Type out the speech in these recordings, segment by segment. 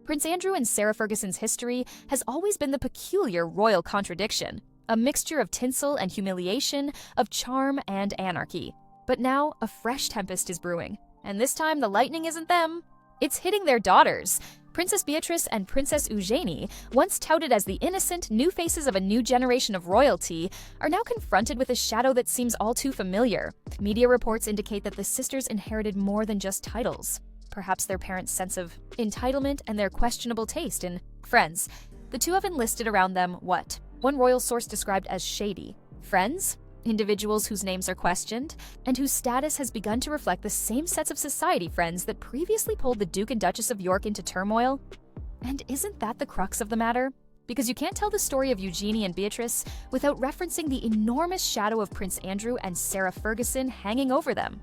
Prince Andrew and Sarah Ferguson's history has always been the peculiar royal contradiction, a mixture of tinsel and humiliation, of charm and anarchy. But now, a fresh tempest is brewing, and this time the lightning isn't them. It's hitting their daughters. Princess Beatrice and Princess Eugenie, once touted as the innocent new faces of a new generation of royalty, are now confronted with a shadow that seems all too familiar. Media reports indicate that the sisters inherited more than just titles. Perhaps their parents' sense of entitlement and their questionable taste in friends. The two have enlisted around them what one royal source described as shady. Friends? Individuals whose names are questioned, and whose status has begun to reflect the same sets of society friends that previously pulled the Duke and Duchess of York into turmoil. And isn't that the crux of the matter? Because you can't tell the story of Eugenie and Beatrice without referencing the enormous shadow of Prince Andrew and Sarah Ferguson hanging over them.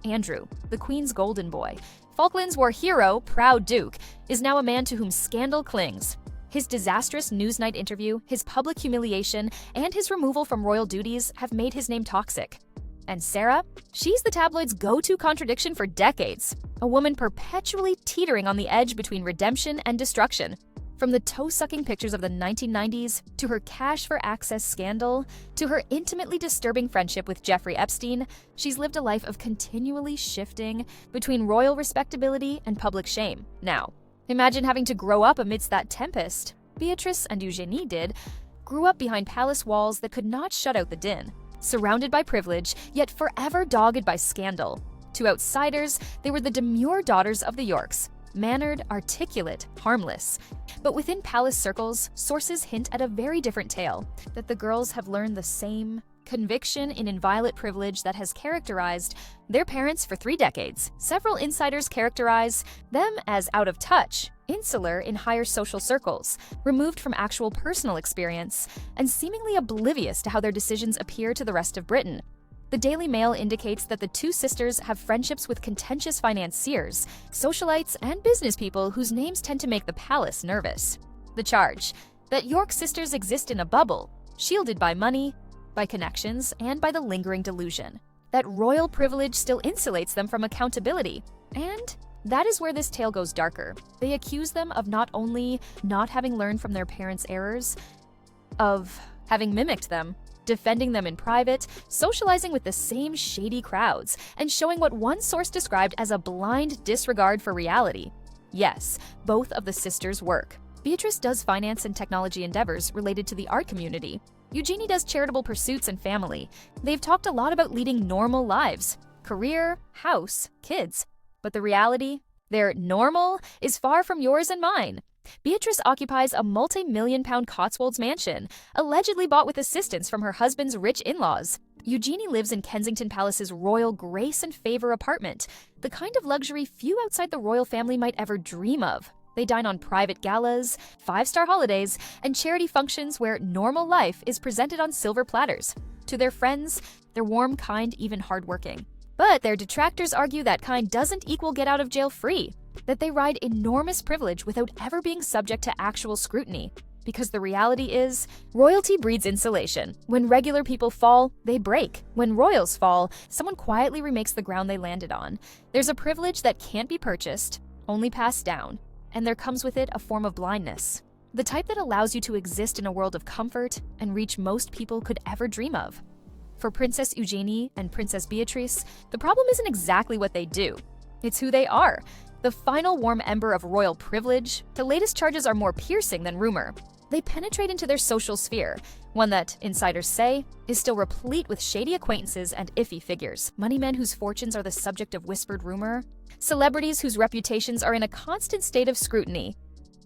Andrew, the Queen's golden boy, Falklands War hero, proud Duke, is now a man to whom scandal clings. His disastrous Newsnight interview, his public humiliation, and his removal from royal duties have made his name toxic. And Sarah? She's the tabloid's go-to contradiction for decades, a woman perpetually teetering on the edge between redemption and destruction. From the toe-sucking pictures of the 1990s, to her cash-for-access scandal, to her intimately disturbing friendship with Jeffrey Epstein, she's lived a life of continually shifting between royal respectability and public shame. Now, imagine having to grow up amidst that tempest. Beatrice and Eugenie grew up behind palace walls that could not shut out the din, surrounded by privilege, yet forever dogged by scandal. To outsiders, they were the demure daughters of the Yorks, mannered, articulate, harmless. But within palace circles, sources hint at a very different tale, that the girls have learned the same conviction in inviolate privilege that has characterized their parents for 3 decades. Several insiders characterize them as out of touch, insular in higher social circles, removed from actual personal experience, and seemingly oblivious to how their decisions appear to the rest of Britain. The Daily Mail indicates that the two sisters have friendships with contentious financiers, socialites, and business people whose names tend to make the palace nervous. The charge: that York sisters exist in a bubble, shielded by money, by connections, and by the lingering delusion that royal privilege still insulates them from accountability. And that is where this tale goes darker. They accuse them of not only not having learned from their parents' errors, of having mimicked them, defending them in private, socializing with the same shady crowds, and showing what one source described as a blind disregard for reality. Yes, both of the sisters work. Beatrice does finance and technology endeavors related to the art community. Eugenie does charitable pursuits and family. They've talked a lot about leading normal lives, career, house, kids. But the reality, their normal, is far from yours and mine. Beatrice occupies a multi-million-pound Cotswolds mansion, allegedly bought with assistance from her husband's rich in-laws. Eugenie lives in Kensington Palace's royal grace and favor apartment, the kind of luxury few outside the royal family might ever dream of. They dine on private galas, 5-star holidays, and charity functions where normal life is presented on silver platters. To their friends, they're warm, kind, even hardworking. But their detractors argue that kind doesn't equal get out of jail free, that they ride enormous privilege without ever being subject to actual scrutiny. Because the reality is, royalty breeds insulation. When regular people fall, they break. When royals fall, someone quietly remakes the ground they landed on. There's a privilege that can't be purchased, only passed down. And there comes with it a form of blindness. The type that allows you to exist in a world of comfort and reach most people could ever dream of. For Princess Eugenie and Princess Beatrice, the problem isn't exactly what they do. It's who they are. The final warm ember of royal privilege, the latest charges are more piercing than rumor. They penetrate into their social sphere, one that, insiders say, is still replete with shady acquaintances and iffy figures. Money men whose fortunes are the subject of whispered rumor. Celebrities whose reputations are in a constant state of scrutiny.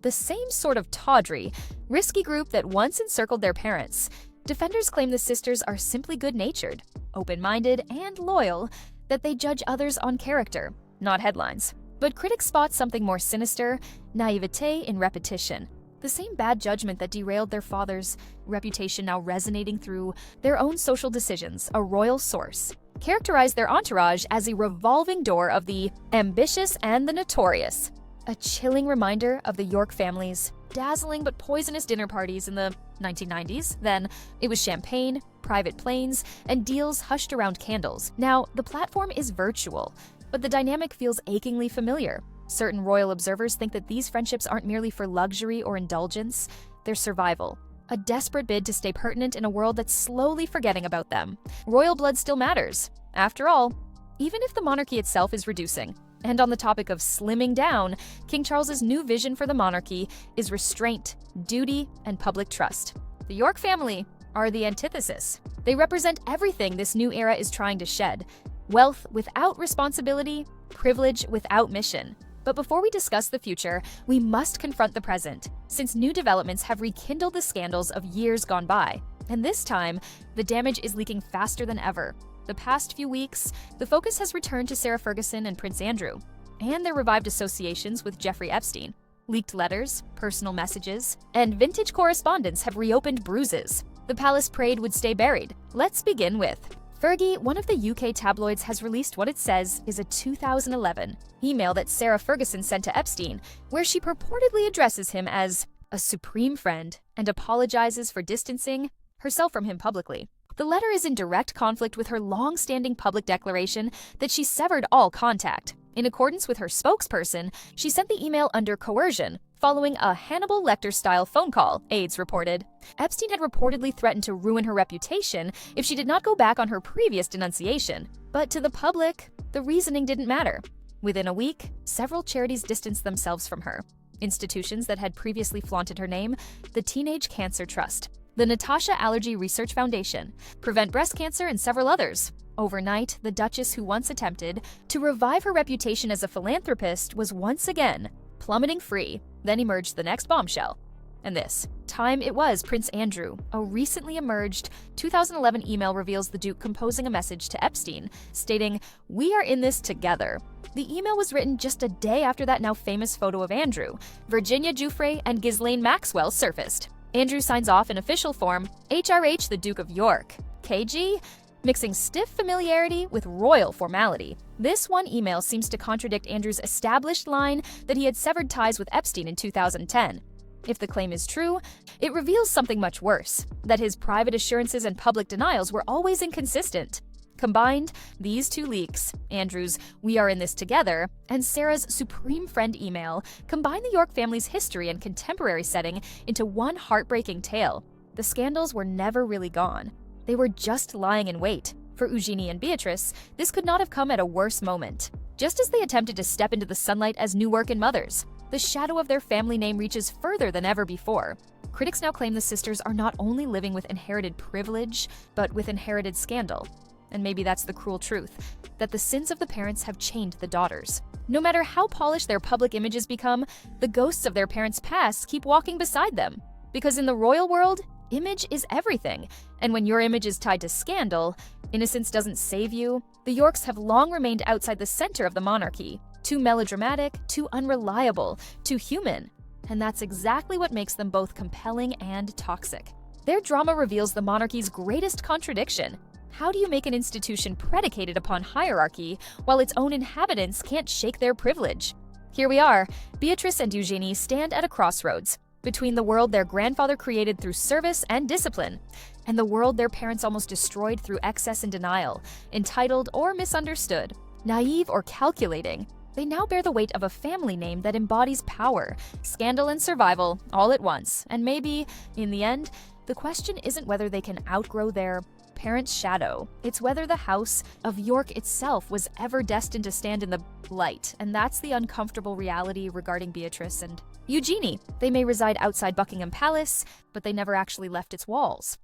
The same sort of tawdry, risky group that once encircled their parents. Defenders claim the sisters are simply good-natured, open-minded, and loyal, that they judge others on character, not headlines. But critics spot something more sinister: naivete in repetition. The same bad judgment that derailed their father's reputation now resonating through their own social decisions. A royal source characterized their entourage as a revolving door of the ambitious and the notorious. A chilling reminder of the York family's dazzling but poisonous dinner parties in the 1990s. Then it was champagne, private planes, and deals hushed around candles. Now, the platform is virtual, but the dynamic feels achingly familiar. Certain royal observers think that these friendships aren't merely for luxury or indulgence, they're survival. A desperate bid to stay pertinent in a world that's slowly forgetting about them. Royal blood still matters. After all, even if the monarchy itself is reducing. And on the topic of slimming down, King Charles's new vision for the monarchy is restraint, duty, and public trust. The York family are the antithesis. They represent everything this new era is trying to shed. Wealth without responsibility, privilege without mission. But before we discuss the future, we must confront the present, since new developments have rekindled the scandals of years gone by. And this time, the damage is leaking faster than ever. The past few weeks, the focus has returned to Sarah Ferguson and Prince Andrew, and their revived associations with Jeffrey Epstein. Leaked letters, personal messages, and vintage correspondence have reopened bruises. The palace parade would stay buried. Let's begin with Fergie. One of the UK tabloids has released what it says is a 2011 email that Sarah Ferguson sent to Epstein, where she purportedly addresses him as a supreme friend and apologizes for distancing herself from him publicly. The letter is in direct conflict with her long-standing public declaration that she severed all contact. In accordance with her spokesperson, she sent the email under coercion, following a Hannibal Lecter-style phone call, aides reported. Epstein had reportedly threatened to ruin her reputation if she did not go back on her previous denunciation. But to the public, the reasoning didn't matter. Within a week, several charities distanced themselves from her. Institutions that had previously flaunted her name, the Teenage Cancer Trust, the Natasha Allergy Research Foundation, Prevent Breast Cancer, and several others. Overnight, the Duchess, who once attempted to revive her reputation as a philanthropist, was once again plummeting free. Then emerged the next bombshell. And this time it was Prince Andrew. A recently emerged 2011 email reveals the Duke composing a message to Epstein, stating, "We are in this together." The email was written just a day after that now famous photo of Andrew, Virginia Giuffre, and Ghislaine Maxwell surfaced. Andrew signs off in official form, HRH the Duke of York. KG? Mixing stiff familiarity with royal formality. This one email seems to contradict Andrew's established line that he had severed ties with Epstein in 2010. If the claim is true, it reveals something much worse, that his private assurances and public denials were always inconsistent. Combined, these two leaks, Andrew's "We are in this together" and Sarah's supreme friend email, combine the York family's history and contemporary setting into one heartbreaking tale. The scandals were never really gone. They were just lying in wait. For Eugenie and Beatrice, this could not have come at a worse moment. Just as they attempted to step into the sunlight as new working mothers, the shadow of their family name reaches further than ever before. Critics now claim the sisters are not only living with inherited privilege, but with inherited scandal. And maybe that's the cruel truth, that the sins of the parents have chained the daughters. No matter how polished their public images become, the ghosts of their parents' past keep walking beside them. Because in the royal world, image is everything, and when your image is tied to scandal, innocence doesn't save you. The Yorks have long remained outside the center of the monarchy. Too melodramatic, too unreliable, too human. And that's exactly what makes them both compelling and toxic. Their drama reveals the monarchy's greatest contradiction. How do you make an institution predicated upon hierarchy while its own inhabitants can't shake their privilege? Here we are. Beatrice and Eugenie stand at a crossroads between the world their grandfather created through service and discipline, and the world their parents almost destroyed through excess and denial, entitled or misunderstood, naive or calculating. They now bear the weight of a family name that embodies power, scandal, and survival all at once. And maybe, in the end, the question isn't whether they can outgrow their parents' shadow. It's whether the House of York itself was ever destined to stand in the light. And that's the uncomfortable reality regarding Beatrice and Eugenie. They may reside outside Buckingham Palace, but they never actually left its walls.